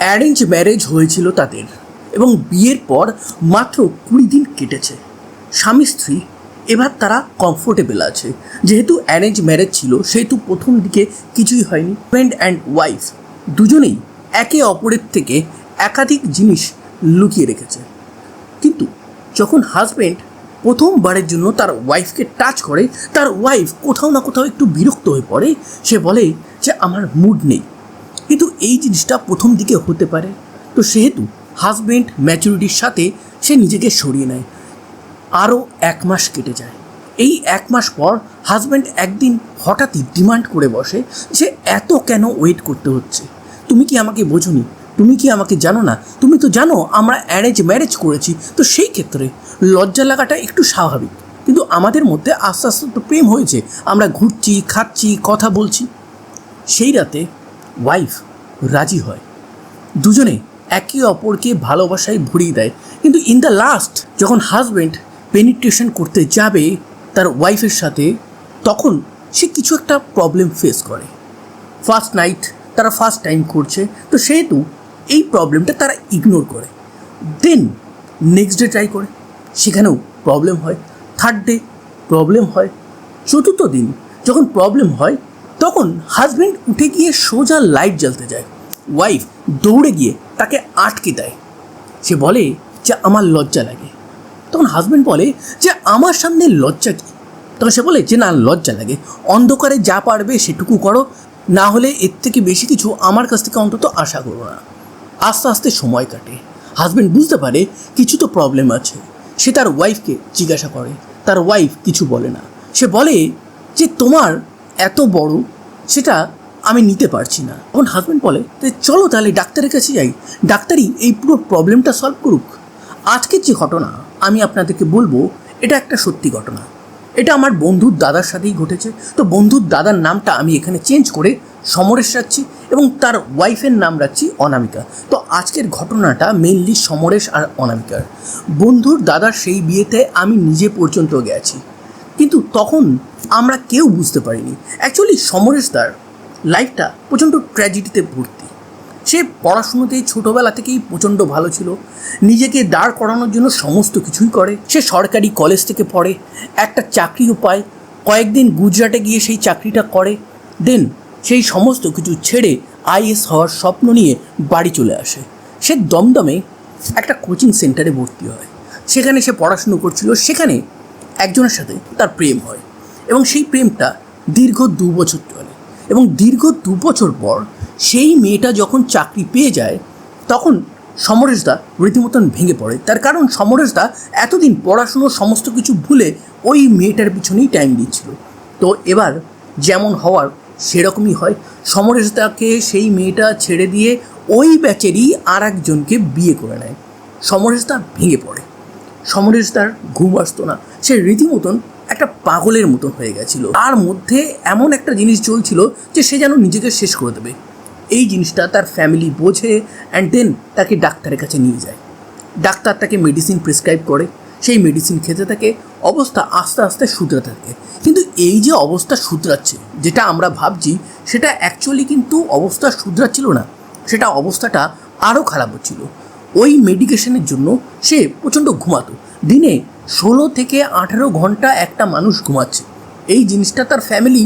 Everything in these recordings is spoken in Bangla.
অ্যারেঞ্জ ম্যারেজ হয়েছিল তাদের এবং বিয়ের পর মাত্র 20 দিন কেটেছে। স্বামী স্ত্রী এবার তারা কমফোর্টেবল আছে। যেহেতু অ্যারেঞ্জ ম্যারেজ ছিল সেহেতু প্রথম দিকে কিছুই হয়নি। হাজব্যান্ড অ্যান্ড ওয়াইফ দুজনেই একে অপরের থেকে একাধিক জিনিস লুকিয়ে রেখেছে। কিন্তু যখন হাজব্যান্ড প্রথমবারের জন্য তার ওয়াইফকে টাচ করে, তার ওয়াইফ কোথাও না কোথাও একটু বিরক্ত হয়ে পড়ে। সে বলে যে আমার মুড নেই। কিন্তু এই জিনিসটা প্রথম দিকে হতে পারে। তো সেহেতু হাজব্যান্ড ম্যাচুরিটির সাথে সে নিজেকে সরিয়ে নেয়। আরও 1 মাস কেটে যায়। এই 1 মাস পর হাজব্যান্ড একদিন হঠাৎই ডিমান্ড করে বসে যে এত কেন ওয়েট করতে হচ্ছে? তুমি কি আমাকে বোঝোনি? তুমি কি আমাকে জানো না? তুমি তো জানো আমরা অ্যারেঞ্জ ম্যারেজ করেছি। তো সেই ক্ষেত্রে লজ্জা লাগাটা একটু স্বাভাবিক। কিন্তু আমাদের মধ্যে আস্তে আস্তে তো প্রেম হয়েছে, আমরা ঘুরছি, খাচ্ছি, কথা বলছি। সেই রাতে ওয়াইফ রাজি হয়। দুজনে একে অপরকে ভালোবাসায় ভরিয়ে দেয়। কিন্তু ইন দ্য লাস্ট যখন হাজব্যান্ড পেনিট্রেশন করতে যাবে তার ওয়াইফের সাথে, তখন সে কিছু একটা প্রবলেম ফেস করে। ফার্স্ট নাইট তারা ফার্স্ট টাইম করছে, তো সেহেতু এই প্রবলেমটা তারা ইগনোর করে। দেন নেক্সট ডে ট্রাই করে, সেখানেও প্রবলেম হয়। থার্ড ডে প্রবলেম হয়। চতুর্থ দিন যখন প্রবলেম হয় তখন হাজব্যান্ড উঠে গিয়ে সোজা লাইট জ্বালতে যায়। ওয়াইফ দৌড়ে গিয়ে তাকে আটকে দেয়। সে বলে যে আমার লজ্জা লাগে। তখন হাজব্যান্ড বলে যে আমার সামনে লজ্জা কী? তখন সে বলে যে না, লজ্জা লাগে। অন্ধকারে যা পারবে সেটুকু করো, না হলে এর থেকে বেশি কিছু আমার কাছ থেকে অন্তত আশা করো না। আস্তে আস্তে সময় কাটে। হাজব্যান্ড বুঝতে পারে কিছু তো প্রবলেম আছে। সে তার ওয়াইফকে জিজ্ঞাসা করে, তার ওয়াইফ কিছু বলে না। সে বলে যে তোমার এত বড় সেটা আমি নিতে পারছি না। তখন হাজব্যান্ড বলে যে চলো তাহলে ডাক্তারের কাছে যাই, ডাক্তারই এই পুরো প্রবলেমটা সলভ করুক। আজকের যে ঘটনা আমি আপনাদেরকে বলবো, এটা একটা সত্যি ঘটনা। এটা আমার বন্ধুর দাদার সাথেই ঘটেছে। তো বন্ধুর দাদার নামটা আমি এখানে চেঞ্জ করে সমরেশ রাখছি এবং তার ওয়াইফের নাম রাখছি অনামিকা। তো আজকের ঘটনাটা মেনলি সমরেশ আর অনামিকার। বন্ধুর দাদার সেই বিয়েতে আমি নিজে পর্যন্ত গেছি, কিন্তু তখন আমরা কেউ বুঝতে পারিনি অ্যাকচুয়ালি সমরেশদার লাইফটা প্রচণ্ড ট্র্যাজেডিতে ভর্তি। সে পড়াশুনোতেই ছোটোবেলা থেকেই প্রচণ্ড ভালো ছিল, নিজেকে দাঁড় করানোর জন্য সমস্ত কিছুই করে। সে সরকারি কলেজ থেকে পড়ে, একটা চাকরিও পায়, কয়েকদিন গুজরাটে গিয়ে সেই চাকরিটা করে। দেন সেই সমস্ত কিছু ছেড়ে আইএস হওয়ার স্বপ্ন নিয়ে বাড়ি চলে আসে। সে দমদমে একটা কোচিং সেন্টারে ভর্তি হয়। সেখানে সে পড়াশুনো করছিল। সেখানে একজনের সাথে তার প্রেম হয় এবং সেই প্রেমটা দীর্ঘ 2 বছর চলে। এবং দীর্ঘ 2 বছর পর সেই মেয়েটা যখন চাকরি পেয়ে যায় তখন সমরেশদা রীতিমতন ভেঙে পড়ে। তার কারণ সমরেশদা এতদিন পড়াশুনোর সমস্ত কিছু ভুলে ওই মেয়েটার পিছনেই টাইম দিচ্ছিল। তো এবার যেমন হওয়ার সেরকমই হয়। সমরেশদাকে সেই মেয়েটা ছেড়ে দিয়ে ওই ব্যাচেরই আর একজনকে বিয়ে করে নেয়। সমরেশদা ভেঙে পড়ে। সমরেশদার ঘুম আসতো না। সে রীতিমতন একটা পাগলের মতন হয়ে গেছিল। তার মধ্যে এমন একটা জিনিস চলছিল যে সে যেন নিজেকে শেষ করে দেবে। এই জিনিসটা তার ফ্যামিলি বোঝে অ্যান্ড দেন তাকে ডাক্তারের কাছে নিয়ে যায়। ডাক্তার তাকে মেডিসিন প্রেসক্রাইব করে। সেই মেডিসিন খেতে থাকে, অবস্থা আস্তে আস্তে শুধরাতে থাকে। কিন্তু এই যে অবস্থা শুধরাচ্ছে, যেটা আমরা ভাবছি, সেটা অ্যাকচুয়ালি কিন্তু অবস্থা শুধরাচ্ছিল না, সেটা অবস্থাটা আরও খারাপ হচ্ছিল। ওই মেডিকেশনের জন্য সে প্রচণ্ড ঘুমাতো। দিনে 16 থেকে 18 ঘন্টা একটা মানুষ ঘুমাচ্ছে। এই জিনিসটা তার ফ্যামিলি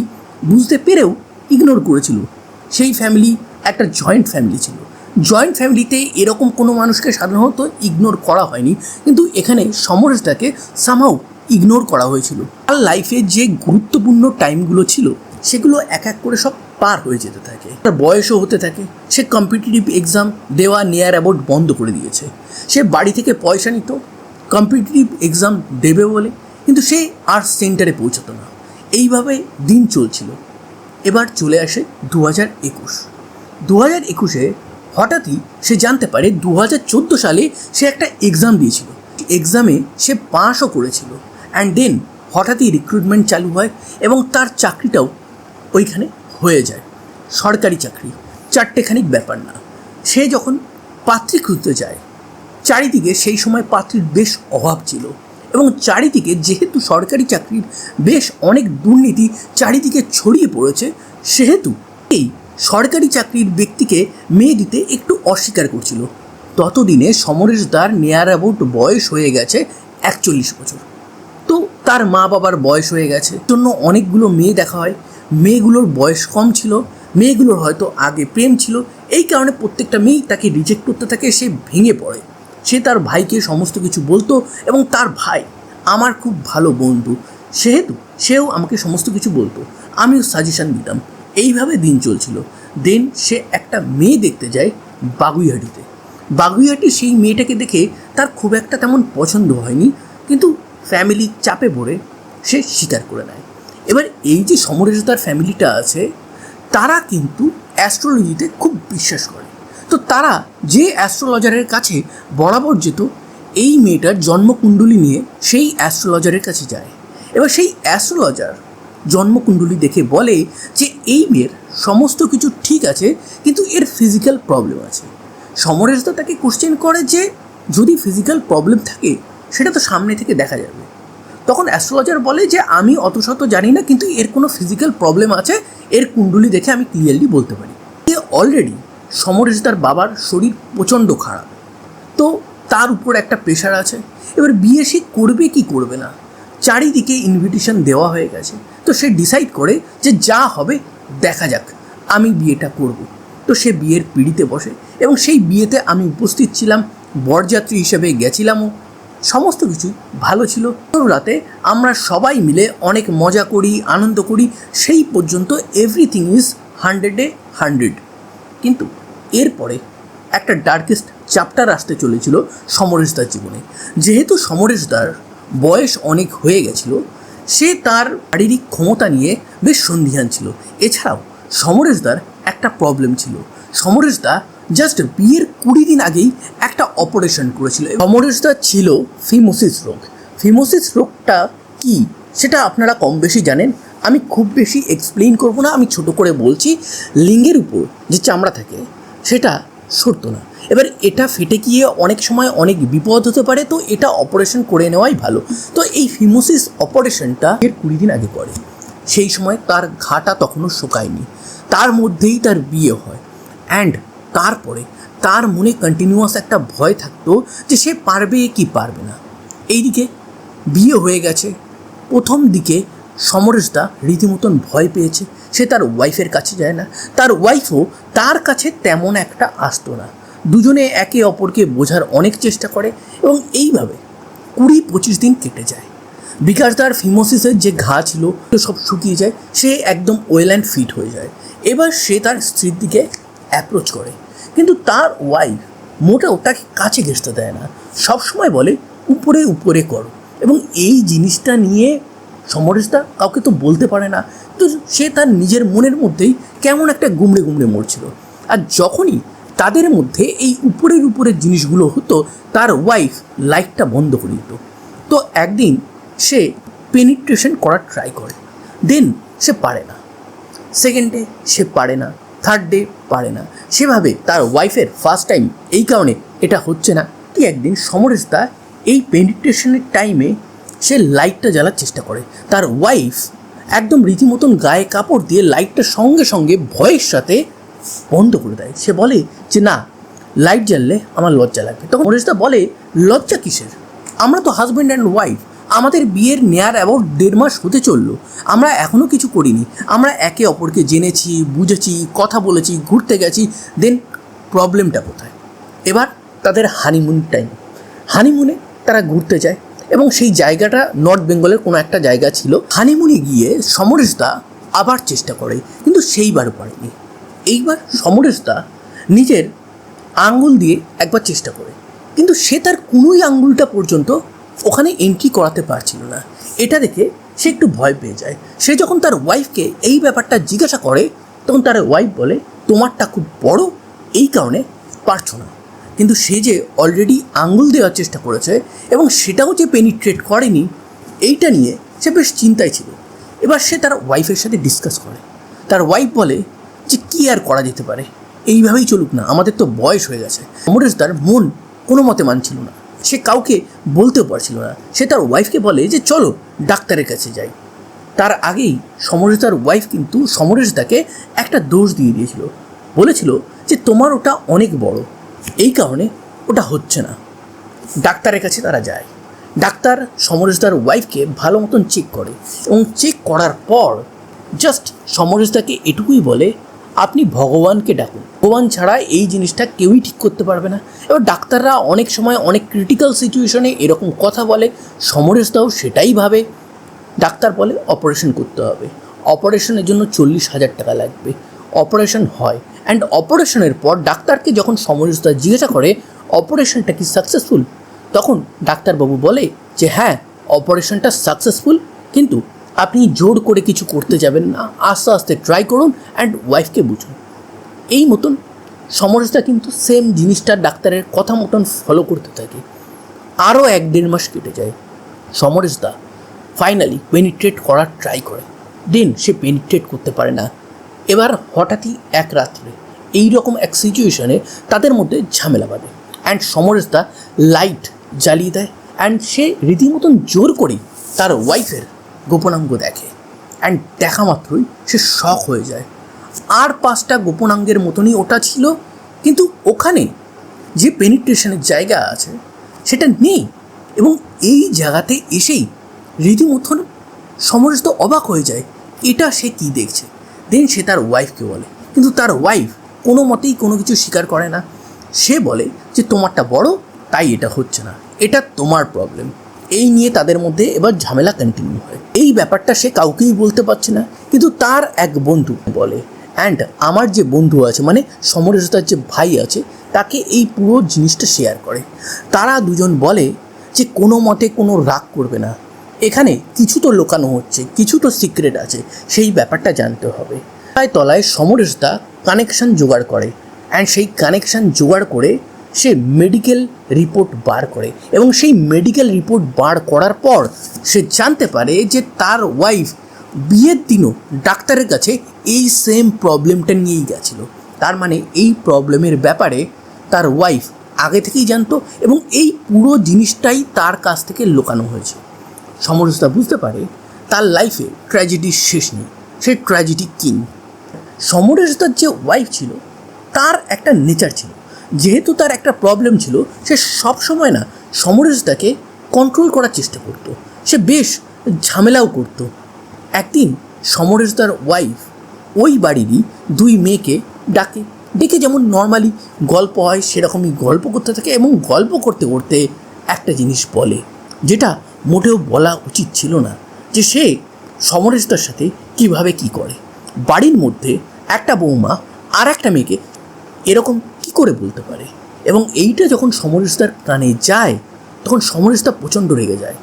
বুঝতে পেরেও ইগনোর করেছিল। সেই ফ্যামিলি একটা জয়েন্ট ফ্যামিলি ছিল। জয়েন্ট ফ্যামিলিতে এরকম কোনো মানুষকে সাধারণত ইগনোর করা হয়নি, কিন্তু এখানে সমরেশদাকে সামহাউ ইগনোর করা হয়েছিল। তার লাইফে যে গুরুত্বপূর্ণ টাইমগুলো ছিল সেগুলো এক এক করে সব পার হয়ে যেতে থাকে। তার বয়সও হতে থাকে। সে কম্পিটিটিভ এক্সাম দেওয়া নিয়ার অ্যাবাউট বন্ধ করে দিয়েছে। সে বাড়ি থেকে পয়সা নিত কম্পিটিটিভ এক্সাম দেবে বলে, কিন্তু সে আর সেন্টারে পৌঁছতো না। এইভাবে দিন চলছিল। এবার চলে আসে 2021। 2021-এ হঠাৎই সে জানতে পারে 2014 সালে সে একটা এক্সাম দিয়েছিল। এক্সামে সে পাসও করেছিল অ্যান্ড দেন হঠাৎই রিক্রুটমেন্ট চালু হয় এবং তার চাকরিটাও ওইখানে হয়ে যায়। সরকারি চাকরি, চারটেখানিক ব্যাপার না। সে যখন পাত্রী খুঁজতে যায়, চারিদিকে সেই সময় পাত্রীর বেশ অভাব ছিল এবং চারিদিকে যেহেতু সরকারি চাকরির বেশ অনেক দুর্নীতি চারিদিকে ছড়িয়ে পড়েছে, সেহেতু এই সরকারি চাকরির ব্যক্তিকে মেয়ে দিতে একটু অস্বীকার করছিল। ততদিনে সমরেশ দার নিয়ার অ্যাবাউট বয়স হয়ে গেছে 41 বছর। তো তার মা বাবার বয়স হয়ে গেছে, জন্য অনেকগুলো মেয়ে দেখা হয়। মেয়েগুলোর বয়স কম ছিল, মেয়েগুলোর হয়তো আগে প্রেম ছিল, এই কারণে প্রত্যেকটা মেয়েই তাকে রিজেক্ট করতে থাকে। সে ভেঙে পড়ে। সে তার ভাইকে সমস্ত কিছু বলতো এবং তার ভাই আমার খুব ভালো বন্ধু, সেহেতু সেও আমাকে সমস্ত কিছু বলতো, আমিও সাজেশান দিতাম। এইভাবে দিন চলছিল। দেন সে একটা মেয়ে দেখতে যায় বাগুইহাটিতে। বাগুইহাটি সেই মেয়েটাকে দেখে তার খুব একটা তেমন পছন্দ হয়নি, কিন্তু ফ্যামিলির চাপে পড়ে সে স্বীকার করে নেয়। এবার এই যে সমরেশ দার ফ্যামিলিটা আছে, তারা কিন্তু অ্যাস্ট্রোলজিতে খুব বিশ্বাস করে। তো তারা যে অ্যাস্ট্রোলজারের কাছে বরাবর যেত এই মেয়েটার জন্মকুণ্ডলী নিয়ে, সেই অ্যাস্ট্রোলজারের কাছে যায়। এবার সেই অ্যাস্ট্রোলজার জন্মকুণ্ডলী দেখে বলে যে এই মেয়ের সমস্ত কিছু ঠিক আছে, কিন্তু এর ফিজিক্যাল প্রবলেম আছে। সমরেশ দা তাকে কোশ্চেন করে যে যদি ফিজিক্যাল প্রবলেম থাকে সেটা তো সামনে থেকে দেখা যাবে। তখন অ্যাস্ট্রোলজার বলে যে আমি অত শত জানি না, কিন্তু এর কোনো ফিজিক্যাল প্রবলেম আছে, এর কুণ্ডলী দেখে আমি ক্লিয়ারলি বলতে পারি। অলরেডি সমরেশ দার বাবার শরীর প্রচণ্ড খারাপ, তো তার উপর একটা প্রেশার আছে। এবার বিয়ে সে করবে কি করবে না, চারিদিকে ইনভিটেশন দেওয়া হয়ে গেছে। তো সে ডিসাইড করে যে যা হবে দেখা যাক, আমি বিয়েটা করব। তো সে বিয়ের পিঁড়িতে বসে এবং সেই বিয়েতে আমি উপস্থিত ছিলাম, বরযাত্রী হিসেবে গেছিলামও। সমস্ত কিছুই ভালো ছিল। রাতে আমরা সবাই মিলে অনেক মজা করি, আনন্দ করি, সেই পর্যন্ত এভরিথিং ইজ 100-এ 100। কিন্তু এরপরে একটা ডার্কেস্ট চ্যাপ্টার আসতে চলেছিল সমরেশদার জীবনে। যেহেতু সমরেশদার বয়স অনেক হয়ে গেছিল, সে তার শারীরিক ক্ষমতা নিয়ে বেশ সন্দিহান ছিল। এছাড়াও সমরেশদার একটা প্রবলেম ছিল। সমরেশদা জাস্ট বিয়ের 20 দিন আগেই একটা অপারেশন করেছিল। সমরেশদার ছিল ফিমোসিস রোগ। ফিমোসিস রোগটা কি সেটা আপনারা কম বেশি জানেন, আমি খুব বেশি এক্সপ্লেইন করব না, আমি ছোট করে বলছি। লিঙ্গের উপর যে চামড়া থাকে সেটা সরতো না। এবার এটা ফেটে গিয়ে অনেক সময় অনেক বিপদ হতে পারে, তো এটা অপারেশন করে নেওয়াই ভালো। তো এই ফিমোসিস অপারেশনটা এর 20 দিন আগে করে। সেই সময় তার ঘাটা তখনও শুকায়নি, তার মধ্যেই তার বিয়ে হয়। অ্যান্ড তারপরে তার মনে কন্টিনিউয়াস একটা ভয় থাকতো যে সে পারবে কি পারবে না। এইদিকে বিয়ে হয়ে গেছে। প্রথম দিকে সমরেশদা রীতিমতন ভয় পেয়েছে, সে তার ওয়াইফের কাছে যায় না, তার ওয়াইফও তার কাছে তেমন একটা আসতো না। দুজনে একে অপরকে বোঝার অনেক চেষ্টা করে এবং এইভাবে 20-25 দিন কেটে যায়। বিকাশদার ফিমোসিসের যে ঘা ছিল সব শুকিয়ে যায়, সে একদম ওয়েল অ্যান্ড ফিট হয়ে যায়। এবার সে তার স্ত্রীর দিকে অ্যাপ্রোচ করে, কিন্তু তার ওয়াইফ মোটেও তাকে কাছে ঘেঁষতে দেয় না, সবসময় বলে উপরে উপরে করো। এবং এই জিনিসটা নিয়ে সমরেশদা কাউকে তো বলতে পারে না, তো সে তার নিজের মনের মধ্যেই কেমন একটা গুমড়ে গুমড়ে মরছিল। আর যখনই তাদের মধ্যে এই উপরের উপরের জিনিসগুলো হতো, তার ওয়াইফ লাইটটা বন্ধ করে দিত। তো একদিন সে পেনিট্রেশন করার ট্রাই করে, দেন সে পারে না। সেকেন্ড ডে সে পারে না, থার্ড ডে পারে না। সেভাবে তার ওয়াইফের ফার্স্ট টাইম এই কারণে এটা হচ্ছে না কি একদিন সমরেশদা এই পেনিট্রেশনের টাইমে সে লাইটটা জ্বালার চেষ্টা করে। তার ওয়াইফ একদম রীতিমতন গায়ে কাপড় দিয়ে লাইটটা সঙ্গে সঙ্গে ভয়ের সাথে বন্ধ করে দেয়। সে বলে যে না, লাইট জ্বাললে আমার লজ্জা লাগবে। তখন সমরেশদা বলে লজ্জা কিসের, আমরা তো হাজব্যান্ড অ্যান্ড ওয়াইফ, আমাদের বিয়ের নেয়ার অ্যাবাউট 1.5 মাস হতে চললো, আমরা এখনও কিছু করিনি, আমরা একে অপরকে জেনেছি, বুঝেছি, কথা বলেছি, ঘুরতে গেছি, দেন প্রবলেমটা কোথায়? এবার তাদের হানিমুন টাইম, হানিমুনে তারা ঘুরতে যায় এবং সেই জায়গাটা নর্থ বেঙ্গলের কোনো একটা জায়গা ছিল। হানিমুনে গিয়ে সমরেশদা আবার চেষ্টা করে, কিন্তু সেইবারও পারেনি। এইবার সমরেশদা নিজের আঙ্গুল দিয়ে একবার চেষ্টা করে, কিন্তু সে তার কোনোই আঙ্গুলটা পর্যন্ত ওখানে এন্ট্রি করাতে পারছিল না। এটা দেখে সে একটু ভয় পেয়ে যায়। সে যখন তার ওয়াইফকে এই ব্যাপারটা জিজ্ঞাসা করে, তখন তার ওয়াইফ বলে তোমারটা খুব বড়, এই কারণে পারছো না। কিন্তু সে যে অলরেডি আঙ্গুল দেওয়ার চেষ্টা করেছে এবং সেটাও যে পেনিট্রেট করেনি, এইটা নিয়ে সে বেশ চিন্তায় ছিল। এবার সে তার ওয়াইফের সাথে ডিসকাস করে। তার ওয়াইফ বলে যে কী আর করা যেতে পারে, এইভাবেই চলুক না, আমাদের তো বয়স হয়ে গেছে। সমরেশদার মন কোনো মতে মানছিল না, সে কাউকে বলতেও পারছিল না। সে তার ওয়াইফকে বলে যে চলো ডাক্তারের কাছে যাই। তার আগেই সমরেশদার ওয়াইফ কিন্তু সমরেশদাকে একটা দোষ দিয়ে দিয়েছিল, বলেছিল যে তোমার ওটা অনেক বড়, এই কারণে ওটা হচ্ছে না। ডাক্তারের কাছে তারা যায়। ডাক্তার সমরেশদার ওয়াইফকে ভালো মতন চেক করে এবং চেক করার পর জাস্ট সমরেশদাকে এটুকুই বলে, আপনি ভগবানকে ডাকুন, ভগবান ছাড়া এই জিনিসটা কেউই ঠিক করতে পারবে না। এবার ডাক্তাররা অনেক সময় অনেক ক্রিটিক্যাল সিচুয়েশনে এরকম কথা বলে, সমরেশদাও সেটাই ভাবে। ডাক্তার বলে অপারেশন করতে হবে, অপারেশনের জন্য 40,000 টাকা লাগবে। অপারেশন হয়, অ্যান্ড অপারেশনের পর ডাক্তারকে যখন সমরেশদা জিজ্ঞাসা করে অপারেশনটা কি সাকসেসফুল, তখন ডাক্তারবাবু বলে যে হ্যাঁ অপারেশনটা সাকসেসফুল, কিন্তু আপনি জোর করে কিছু করতে যাবেন না, আস্তে আস্তে ট্রাই করুন অ্যান্ড ওয়াইফকে বুঝুন। এই মতন সমরেশদা কিন্তু সেম জিনিসটা ডাক্তারের কথা মতন ফলো করতে থাকে। আরও 1-1.5 মাস কেটে যায়। সমরেশদা ফাইনালি পেনিট্রেট করার ট্রাই করে, দেন সে পেনিট্রেট করতে পারে না। এবার হঠাৎই এক রাত্রে এইরকম এক সিচুয়েশনে তাদের মধ্যে ঝামেলা বাঁধে, অ্যান্ড সমরেশদা লাইট জ্বালিয়ে দেয়, অ্যান্ড সে রীতিমতন জোর করেই তার ওয়াইফের গোপনাঙ্গ দেখে, অ্যান্ড দেখা মাত্রই সে শক হয়ে যায়। আর 5টা গোপনাঙ্গের মতনই ওটা ছিল, কিন্তু ওখানে যে পেনিট্রেশনের জায়গা আছে সেটা নেই। এবং এই জায়গাতে এসেই রীতিমতন সমরেশদা অবাক হয়ে যায়, এটা সে কী দেখছে। দেন সে তার ওয়াইফকে বলে, কিন্তু তার ওয়াইফ কোনো মতেই কোনো কিছু স্বীকার করে না। সে বলে যে তোমারটা বড়, তাই এটা হচ্ছে না, এটা তোমার প্রবলেম। এই নিয়ে তাদের মধ্যে এবার ঝামেলা কন্টিনিউ হয়। এই ব্যাপারটা সে কাউকেই বলতে পারছে না, কিন্তু তার এক বন্ধু বলে, অ্যান্ড আমার যে বন্ধু আছে মানে সমরেশদার যে ভাই আছে তাকে এই পুরো জিনিসটা শেয়ার করে। তারা দুজন বলে যে কোনো মতে কোনো রাগ করবে না, এখানে কিছু তো লুকানো হচ্ছে, কিছু তো সিক্রেট আছে, সেই ব্যাপারটা জানতে হবে। তাই তলায় সমরেশদা কানেকশান জোগাড় করে, অ্যান্ড সেই কানেকশান জোগাড় করে সে মেডিকেল রিপোর্ট বার করে, এবং সেই মেডিকেল রিপোর্ট বার করার পর সে জানতে পারে যে তার ওয়াইফ বিয়ের দিনও ডাক্তারের কাছে এই সেম প্রবলেমটা নিয়েই গেছিলো। তার মানে এই প্রবলেমের ব্যাপারে তার ওয়াইফ আগে থেকেই জানতো, এবং এই পুরো জিনিসটাই তার কাছ থেকে লুকানো হয়েছে। সমরেশদা বুঝতে পারে তার লাইফে ট্র্যাজেডির শেষ নেই, সে ট্র্যাজেডি কিং। সমরেশদার যে ওয়াইফ ছিল তার একটা নেচার ছিল, যেহেতু তার একটা প্রবলেম ছিল, সে সবসময় না সমরেশদাকে কন্ট্রোল করার চেষ্টা করতো, সে বেশ ঝামেলাও করতো। একদিন সমরেশদার ওয়াইফ ওই বাড়িরই 2 মেয়েকে ডেকে যেমন নর্মালি গল্প হয় সেরকমই গল্প করতে থাকে, এবং গল্প করতে করতে একটা জিনিস বলে যেটা মোটেও বলা উচিত ছিল না, যে সে সমরেশদার সাথে কিভাবে কি করে। বাড়ির মধ্যে একটা বৌমা আর একটা মেয়েকে এরকম কি করে বলতে পারে। এবং এইটা যখন সমরেশদার কানে যায় তখন সমরেশদা প্রচণ্ড রেগে যায়।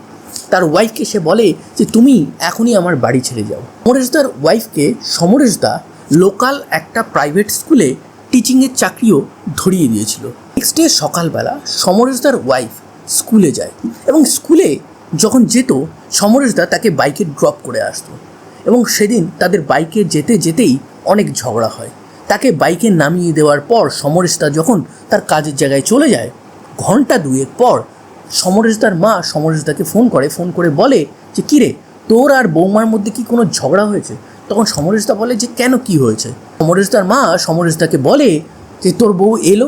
তার ওয়াইফকে সে বলে যে তুমি এখনই আমার বাড়ি ছেড়ে যাও। সমরেশদার ওয়াইফকে সমরেশদা লোকাল একটা প্রাইভেট স্কুলে টিচিংয়ের চাকরিও ধরিয়ে দিয়েছিল। নেক্সট ডে সকালবেলা সমরেশদার ওয়াইফ স্কুলে যায়, এবং স্কুলে যখন যেত সমরেশদা তাকে বাইকে ড্রপ করে আসতো, এবং সেদিন তাদের বাইকে যেতে যেতেই অনেক ঝগড়া হয়। তাকে বাইকে নামিয়ে দেওয়ার পর সমরেশদা যখন তার কাজের জায়গায় চলে যায়, ঘন্টা 2 পর সমরেশদার মা সমরেশদাকে ফোন করে বলে যে কিরে তোর আর বৌমার মধ্যে কি কোনো ঝগড়া হয়েছে। তখন সমরেশদা বলে যে কেন, কি হয়েছে। সমরেশদার মা সমরেশদাকে বলে যে তোর বউ এলো,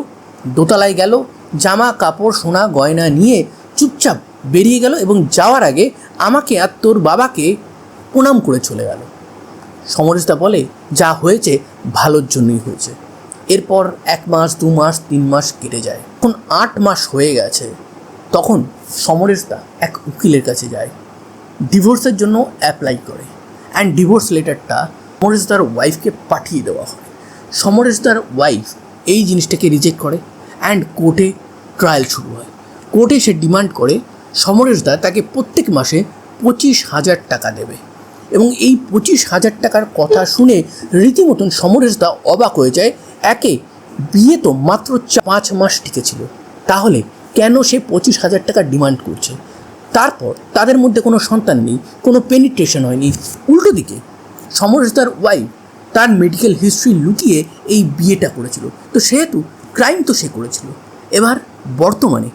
দোতলায় গেল, জামা কাপড় সোনা গয়না নিয়ে চুপচাপ বেরিয়ে গেল, এবং যাওয়ার আগে আমাকে আর তোর বাবাকে প্রণাম করে চলে গেল। সমরেশদা বলে যা হয়েছে ভালোর জন্যই হয়েছে। এরপর 1 মাস 2 মাস 3 মাস কেটে যায়, এখন 8 মাস হয়ে গেছে। তখন সমরেশদা এক উকিলের কাছে যায়, ডিভোর্সের জন্য অ্যাপ্লাই করে, অ্যান্ড ডিভোর্স লেটারটা সমরেশদার ওয়াইফকে পাঠিয়ে দেওয়া হয়। সমরেশদার ওয়াইফ এই জিনিসটাকে রিজেক্ট করে, অ্যান্ড কোর্টে ট্রায়াল শুরু হয়। কোর্টে সে ডিমান্ড করে সমরেশদা তাকে প্রত্যেক মাসে 25,000 টাকা দেবে, এবং এই 25,000 টাকার কথা শুনে রীতিমতন সমরেশদা অবাক হয়ে যায়। একে বিয়ে তো মাত্র 5 মাস টিকেছিল, তাহলে কেন সে 25,000 টাকা ডিমান্ড করছে। তারপর তাদের মধ্যে কোনো সন্তান নেই, কোনো পেনিট্রেশন হয়নি। উল্টো দিকে সমরেশদার ওয়াইফ তার মেডিকেল হিস্ট্রি লুকিয়ে এই বিয়েটা করেছিল, তো সেহেতু ক্রাইম তো সে করেছিল। এবার বর্তমানে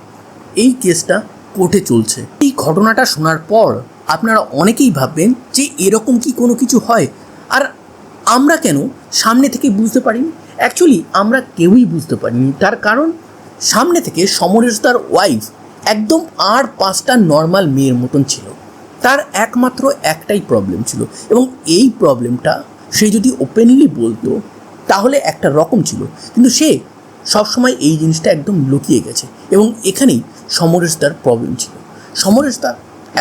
এই কেসটা কোর্টে চলছে। এই ঘটনাটা শোনার পর আপনারা অনেকেই ভাববেন যে এরকম কি কোনো কিছু হয়, আর আমরা কেন সামনে থেকে বুঝতে পারিনি? অ্যাকচুয়ালি আমরা কেউই বুঝতে পারিনি। তার কারণ সামনে থেকে সমরেশদার ওয়াইফ একদম আর 5টা নর্মাল মেয়ের মতন ছিল। তার একমাত্র একটাই প্রবলেম ছিল, এবং এই প্রবলেমটা সে যদি ওপেনলি বলতো তাহলে একটা রকম ছিল, কিন্তু সে সবসময় এই জিনিসটা একদম লুকিয়ে গেছে, এবং এখানেই সমরেশদার প্রবলেম ছিল। সমরেশদা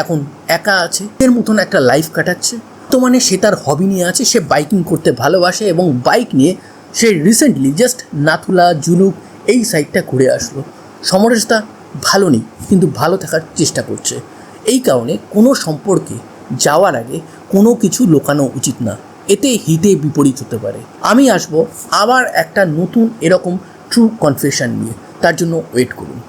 এখন একা আছে, এর মতন একটা লাইফ কাটাচ্ছে। তো মানে সে তার হবি নিয়ে আছে, সে বাইকিং করতে ভালোবাসে, এবং বাইক নিয়ে সে রিসেন্টলি জাস্ট নাথুলা জুলুক এই সাইডটা ঘুরে আসলো। সমরেশদা ভালো নেই, কিন্তু ভালো থাকার চেষ্টা করছে। এই কারণে কোনো সম্পর্কে যাওয়ার আগে কোনো কিছু লুকানো উচিত না, এতে হিতে বিপরীত হতে পারে। আমি আসবো আবার একটা নতুন এরকম ট্রু কনফেশন নিয়ে, তার জন্য ওয়েট করুন।